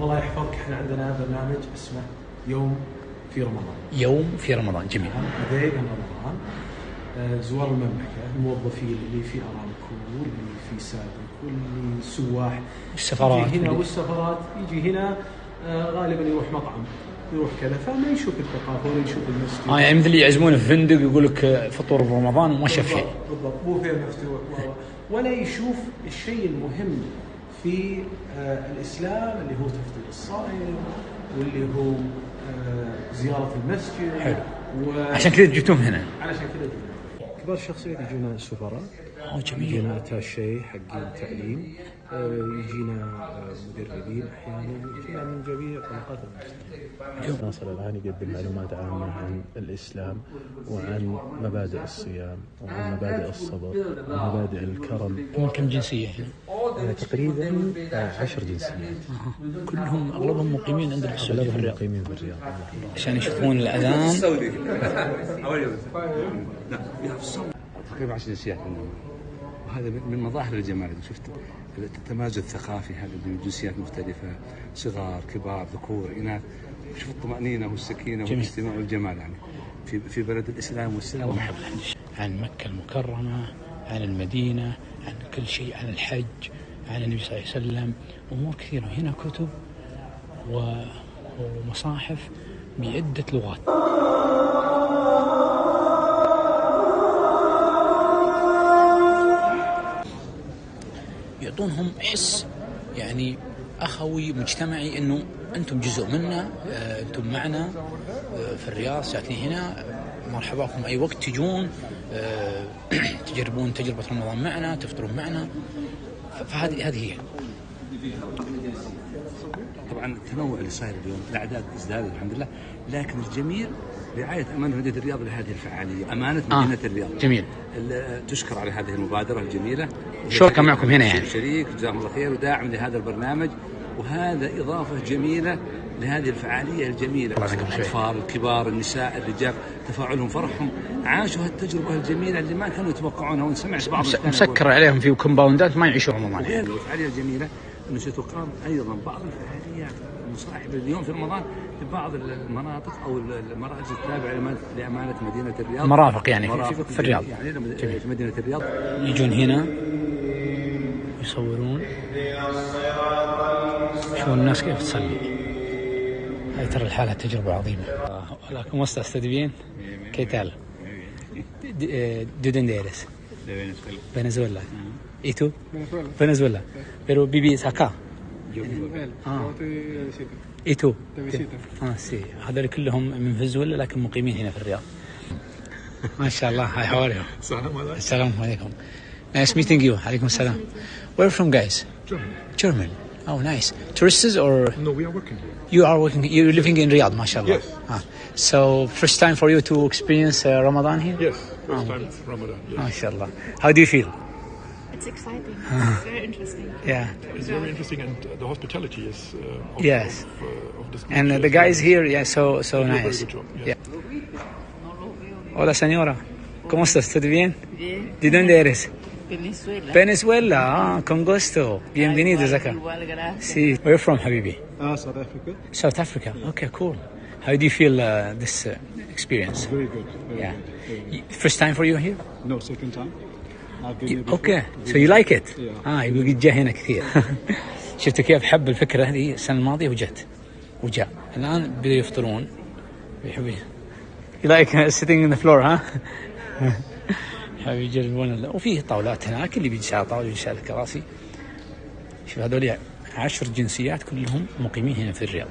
الله يحفظك احنا عندنا برنامج اسمه يوم في رمضان. يوم في رمضان، جميل. هذا رمضان زوار المملكة، الموظفين اللي في أرامكو واللي في سابق واللي سواح السفارات يجي هنا، والسفارات يجي هنا غالبا يروح مطعم يروح كذا، فما يشوف الثقافة ولا يشوف المسجد. يعني مثل اللي يعزمونه في فندق يقول لك فطور في رمضان وما شاف شيء. بالضبط، مو فيه مفتوح ولا يشوف الشيء المهم في الإسلام اللي هو تفطير الصائم واللي هو زيارة المسجد. حلو. عشان كذا جبتهم هنا. علشان كذا جبتهم. كبار الشخصيات يجونا السفراء. جميل. يجينا اتاشي حق التعليم، يجينا مدربين احيانا، يجينا من جميع طبقات المجتمع. ناصر الآن يقدم معلومات عامة عن الإسلام وعن مبادئ الصيام وعن مبادئ الصبر ومبادئ الكرم. من كم جنسية هنا؟ تقريبا 10 جنسيات. كلهم أغلبهم مقيمين عند السعودية في الرياض. مقيمين في الرياض عشان يشوفون الأذان. تقريبا 10 جنسيات عندنا، وهذا من مظاهر الجمال. شفت التمازج الثقافي هذا بين جنسيات مختلفة، صغار كبار ذكور إناث. شوف الطمأنينة والسكينة والاستماع والجمال يعني في بلد الإسلام والسلام والمحبة. عن مكة المكرمة، عن المدينة، عن كل شيء، عن الحج، عن النبي صلى الله عليه وسلم، أمور كثيرة. هنا كتب ومصاحف بعدة لغات. يعطونهم حس يعني أخوي مجتمعي، إنه أنتم جزء منا، أنتم معنا في الرياض، ساكنين هنا، مرحبا بكم أي وقت تجون تجربون تجربة رمضان معنا، تفطرون معنا. فهذه هي. طبعا التنوع اللي صاير اليوم، الأعداد ازدادت الحمد لله، لكن الجميل رعاية أمانة مدينة الرياض لهذه الفعالية، أمانة مدينة الرياض. جميل. تشكر على هذه المبادرة الجميلة. شركة معكم هنا يعني. شريك جزاهم الله خير وداعم لهذا البرنامج، وهذا إضافة جميلة لهذه الفعالية الجميلة. الأطفال، الكبار، النساء، الرجال، تفاعلهم، فرحهم، عاشوا هالتجربة الجميلة اللي ما كانوا يتوقعونها. ونسمعت بعض مسكر عليهم في كومباوندات ما يعيشوا رمضان. الفعالية الجميلة أنه ستقام أيضا بعض الفعاليات المصاحبة اليوم في رمضان في بعض المناطق أو المراكز التابعة لأمانة مدينة الرياض. مرافق يعني في الرياض. يعني في مدينة الرياض. يجون هنا يصورون، شوفوا الناس كيف تصلي. هاي ترى الحالة تجربة عظيمة. ¿Cómo estás? ¿Todo bien? ¿Qué tal? ¿De dónde eres? De Venezuela. Venezuela. ¿Y tú? Venezuela. Pero vivís acá. Yo vivo acá. ¿Y tú? sí. هذول كلهم من فنزويلا لكن مقيمين هنا في الرياض. ما شاء الله. Hi, how are you? السلام عليكم. Nice meeting you. عليكم السلام. Where from guys? German. Oh, nice. Tourists or? No, we are working here. You are working. You're living in Riyadh, mashallah. Yes. So first time for you to experience Ramadan here? Yes, first time Ramadan. Yes. Mashallah. How do you feel? It's exciting. It's very interesting. Yeah. It's very interesting, and the hospitality is Yes. of this And the guys here, yeah, so do a very nice. good job. Yeah. Hola señora. ¿Cómo estás? ¿Todo bien? Bien. ¿De dónde eres? Venezuela. Venezuela. Con gusto. Bienvenidos acá. Igual, gracias. Sí. Where from, Habibi? South Africa. South Africa. Okay, cool. How do you feel this experience? Very good. Yeah. First time for you here? No, second time. I've been here before. Okay. So you like it? Yeah. يبقى قد جاء هنا كثير. شفت كيف حب الفكرة هذه السنة الماضية وجاء. الآن بدأوا يفطرون. يحب. You like sitting in the floor, ها؟ حابب يجربون. وفيه طاولات هناك، اللي بيجلس على طاولة يجلس على كراسي. شوف هذول 10 جنسيات كلهم مقيمين هنا في الرياض.